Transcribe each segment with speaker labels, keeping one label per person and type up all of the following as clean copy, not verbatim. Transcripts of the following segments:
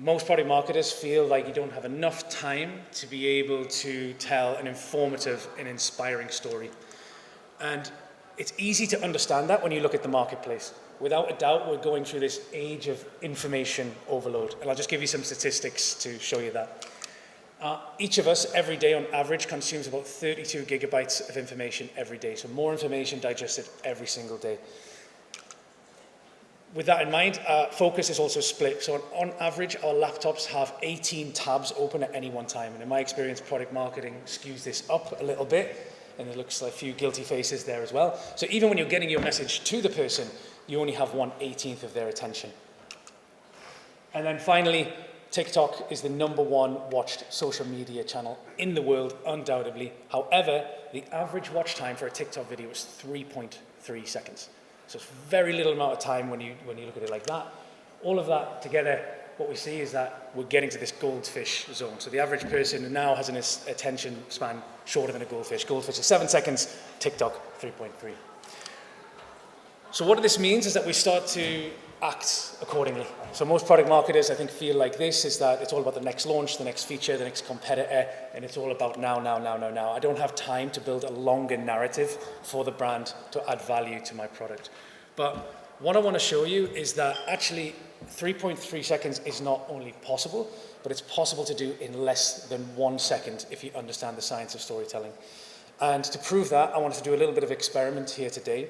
Speaker 1: Most product marketers feel like you don't have enough time to be able to tell an informative and inspiring story. And it's easy to understand that when you look at the marketplace. Without a doubt, we're going through this age of information overload. And I'll just give you some statistics to show you that. Each of us, every day on average, consumes about 32 gigabytes of information every day. So more information digested every single day. With that in mind, focus is also split. So on average, our laptops have 18 tabs open at any one time. And in my experience, product marketing skews this up a little bit. And it looks like a few guilty faces there as well. So even when you're getting your message to the person, you only have 1/18 of their attention. And then finally, TikTok is the #1 watched social media channel in the world, undoubtedly. However, the average watch time for a TikTok video is 3.3 seconds. So it's very little amount of time when you look at it like that. All of that together, what we see is that we're getting to this goldfish zone. So the average person now has an attention span shorter than a goldfish. Goldfish is 7 seconds, TikTok 3.3. So what this means is that we start to act accordingly. So most product marketers, I think, feel like this, is that it's all about the next launch, the next feature, the next competitor, and it's all about now, now, now, now, now. I don't have time to build a longer narrative for the brand to add value to my product. But what I want to show you is that actually 3.3 seconds is not only possible, but it's possible to do in less than 1 second if you understand the science of storytelling. And to prove that, I wanted to do a little bit of experiment here today.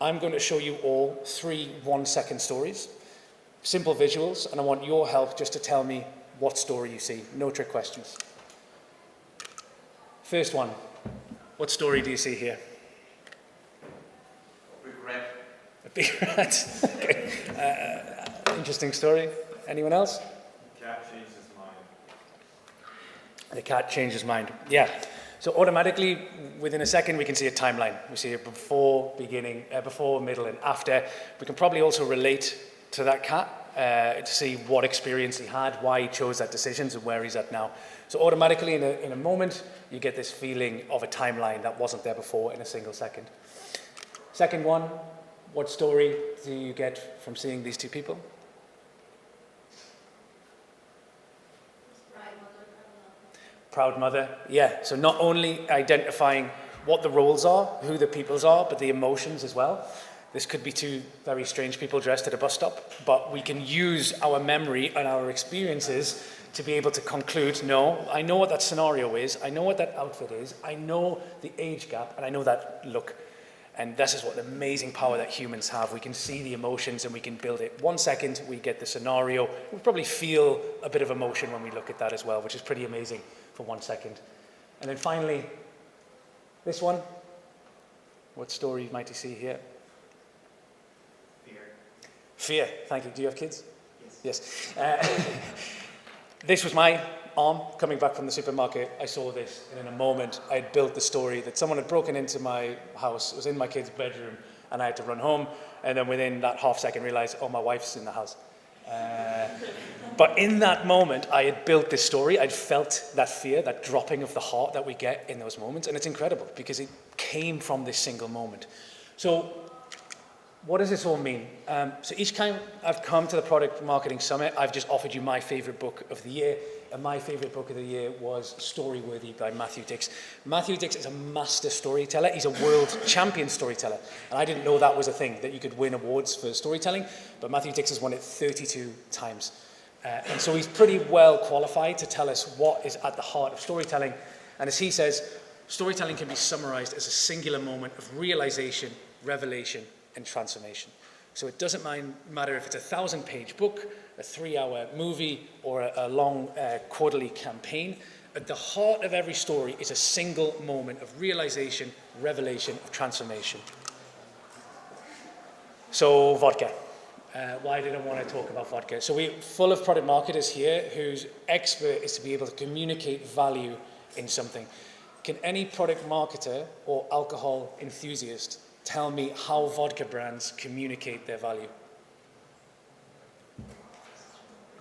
Speaker 1: I'm going to show you all 3 1-second stories, simple visuals, and I want your help just to tell me what story you see. No trick questions. First one, what story do you see here?
Speaker 2: A big rat.
Speaker 1: A big rat. Okay. Interesting story. Anyone else?
Speaker 2: The cat changed his mind.
Speaker 1: The cat changed his mind. Yeah. So automatically, within a second, we can see a timeline. We see a before, beginning, before, middle, and after. We can probably also relate to that cat to see what experience he had, why he chose that decision, and where he's at now. So automatically, in a moment, you get this feeling of a timeline that wasn't there before in a single second. Second one, what story do you get from seeing these two people? Proud mother, yeah. So not only identifying what the roles are, who the peoples are, but the emotions as well. This could be two very strange people dressed at a bus stop, but we can use our memory and our experiences to be able to conclude, no, I know what that scenario is, I know what that outfit is, I know the age gap, and I know that look. And this is what the amazing power that humans have. We can see the emotions and we can build it. 1 second, we get the scenario. We probably feel a bit of emotion when we look at that as well, which is pretty amazing for 1 second. And then finally, this one. What story might you see here?
Speaker 2: Fear.
Speaker 1: Fear, thank you. Do you have kids?
Speaker 2: Yes.
Speaker 1: Yes. This was my arm coming back from the supermarket. I saw this, and in a moment, I had built the story that someone had broken into my house. It was in my kid's bedroom, and I had to run home. And then within that half second, realized, oh, my wife's in the house. But in that moment, I had built this story. I'd felt that fear, that dropping of the heart that we get in those moments. And it's incredible because it came from this single moment. So what does this all mean? So each time I've come to the Product Marketing Summit, I've just offered you my favorite book of the year. And my favorite book of the year was Storyworthy by Matthew Dix. Matthew Dix is a master storyteller. He's a world champion storyteller. And I didn't know that was a thing, that you could win awards for storytelling. But Matthew Dix has won it 32 times. And so he's pretty well qualified to tell us what is at the heart of storytelling. And as he says, storytelling can be summarized as a singular moment of realization, revelation, and transformation. So it doesn't matter if it's a 1,000-page book, a 3-hour movie, or a long quarterly campaign. At the heart of every story is a single moment of realization, revelation, of transformation. So vodka. Why did I want to talk about vodka? So we're full of product marketers here whose expert is to be able to communicate value in something. Can any product marketer or alcohol enthusiast tell me how vodka brands communicate their value?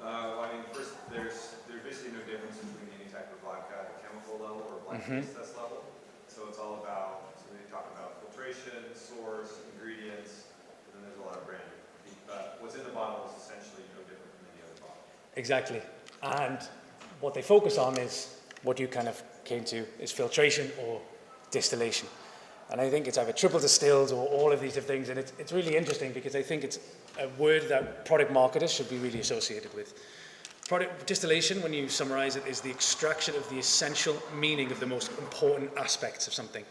Speaker 2: Well, I mean, first, there's basically no difference between any type of vodka at a chemical level or blind taste test level. So it's all about, so they talk about filtration, source, ingredients, and then there's a lot of branding. What's in the bottle is essentially no different from any other bottle.
Speaker 1: Exactly. And what they focus on is what you kind of came to, is filtration or distillation. And I think it's either triple distilled or all of these different things. And it's really interesting because I think it's a word that product marketers should be really associated with. Product distillation, when you summarize it, is the extraction of the essential meaning of the most important aspects of something.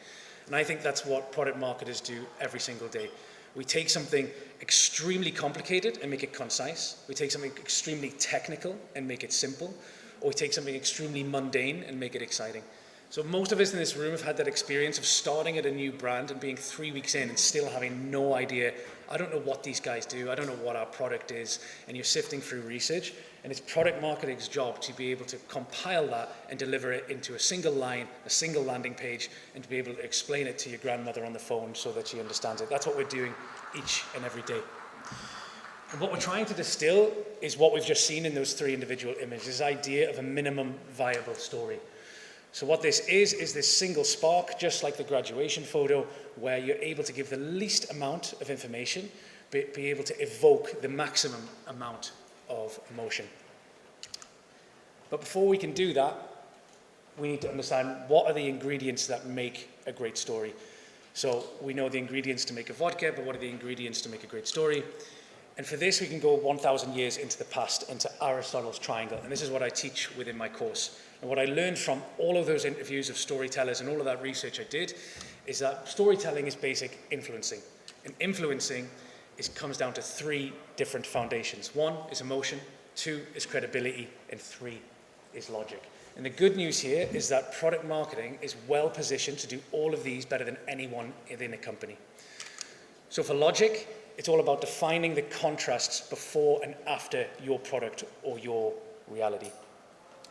Speaker 1: And I think that's what product marketers do every single day. We take something extremely complicated and make it concise. We take something extremely technical and make it simple. Or we take something extremely mundane and make it exciting. So most of us in this room have had that experience of starting at a new brand and being 3 weeks in and still having no idea. I don't know what these guys do. I don't know what our product is. And you're sifting through research. And it's product marketing's job to be able to compile that and deliver it into a single line, a single landing page, and to be able to explain it to your grandmother on the phone so that she understands it. That's what we're doing each and every day. And what we're trying to distill is what we've just seen in those 3 individual images, this idea of a minimum viable story. So what this is this single spark, just like the graduation photo, where you're able to give the least amount of information, but be able to evoke the maximum amount of emotion. But before we can do that, we need to understand what are the ingredients that make a great story. So we know the ingredients to make a vodka, but what are the ingredients to make a great story? And for this, we can go 1,000 years into the past, into Aristotle's triangle. And this is what I teach within my course. And what I learned from all of those interviews of storytellers and all of that research I did is that storytelling is basic influencing. And influencing comes down to 3 different foundations. 1 is emotion, 2 is credibility, and 3 is logic. And the good news here is that product marketing is well positioned to do all of these better than anyone within a company. So for logic, it's all about defining the contrasts before and after your product or your reality.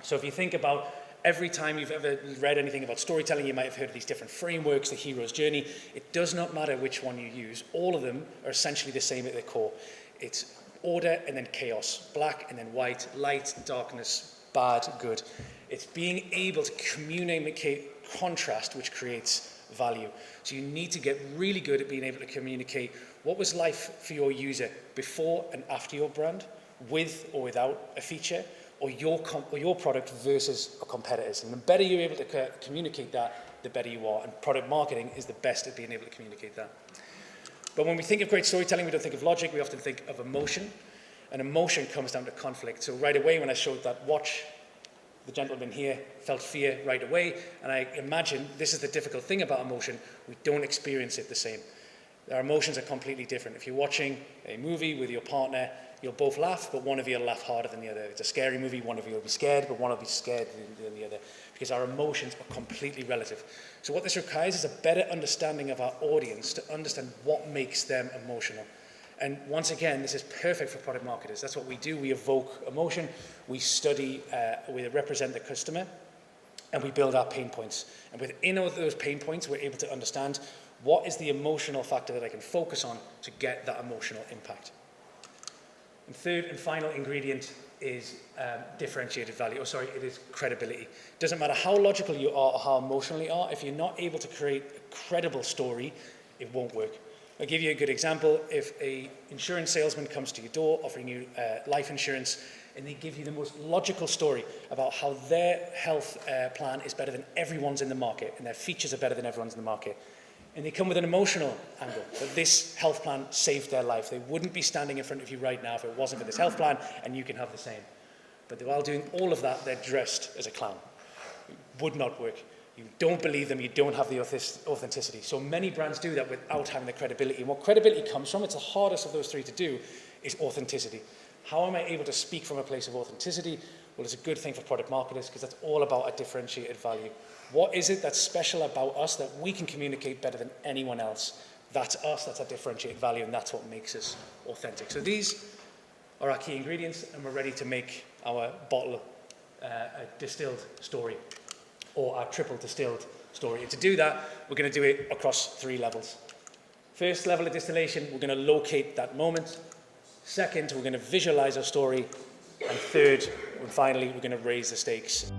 Speaker 1: So if you think about every time you've ever read anything about storytelling, you might have heard of these different frameworks, the hero's journey. It does not matter which one you use. All of them are essentially the same at their core. It's order and then chaos, black and then white, light, darkness, bad, good. It's being able to communicate contrast, which creates value. So you need to get really good at being able to communicate what was life for your user before and after your brand, with or without a feature, or your product versus a competitors. And the better you're able to communicate that, the better you are. And product marketing is the best at being able to communicate that. But when we think of great storytelling, we don't think of logic, we often think of emotion. And emotion comes down to conflict. So right away when I showed that watch, the gentleman here felt fear right away. And I imagine this is the difficult thing about emotion, we don't experience it the same. Our emotions are completely different. If you're watching a movie with your partner, you'll both laugh, but one of you will laugh harder than the other. If it's a scary movie, one of you will be scared, but one will be scared than the other, because our emotions are completely relative. So what this requires is a better understanding of our audience to understand what makes them emotional. And once again, this is perfect for product marketers. That's what we do. We evoke emotion, we study, we represent the customer, and we build our pain points. And within all those pain points, we're able to understand what is the emotional factor that I can focus on to get that emotional impact. And third and final ingredient is differentiated value. It is credibility. It doesn't matter how logical you are or how emotional you are, if you're not able to create a credible story, it won't work. I'll give you a good example. If an insurance salesman comes to your door offering you life insurance, and they give you the most logical story about how their health plan is better than everyone's in the market, and their features are better than everyone's in the market, and they come with an emotional angle, that this health plan saved their life. They wouldn't be standing in front of you right now if it wasn't for this health plan, and you can have the same. But while doing all of that, they're dressed as a clown. It would not work. You don't believe them, you don't have the authenticity. So many brands do that without having the credibility. And what credibility comes from, it's the hardest of those 3 to do, is authenticity. How am I able to speak from a place of authenticity? Well, it's a good thing for product marketers because that's all about a differentiated value. What is it that's special about us that we can communicate better than anyone else? That's us, that's our differentiated value, and that's what makes us authentic. So these are our key ingredients, and we're ready to make our bottle a distilled story, or our triple distilled story. And to do that, we're going to do it across 3 levels. First level of distillation, we're going to locate that moment. Second, we're going to visualize our story. And third, and finally, we're going to raise the stakes.